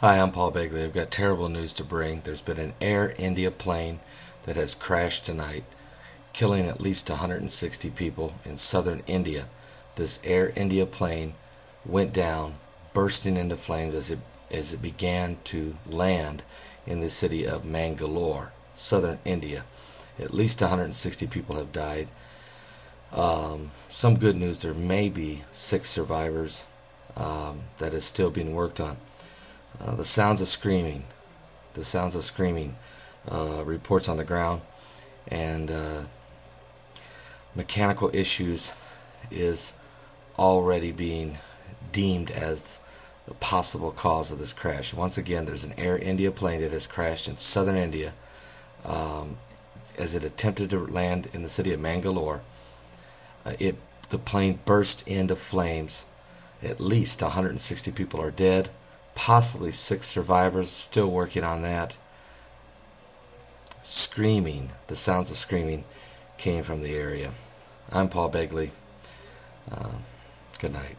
Hi, I'm Paul Begley. I've got terrible news to bring. There's been an Air India plane that has crashed tonight, killing at least 160 people in southern India. This Air India plane went down, bursting into flames as it began to land in the city of Mangalore, southern India. At least 160 people have died. Some good news: there may be 6 survivors. That is still being worked on. The sounds of screaming, reports on the ground, and mechanical issues is already being deemed as the possible cause of this crash. Once again, there's an Air India plane that has crashed in southern India as it attempted to land in the city of Mangalore. The plane burst into flames. At least 160 people are dead, possibly 6 survivors, still working on that. The sounds of screaming came from the area. I'm Paul Begley. Good night.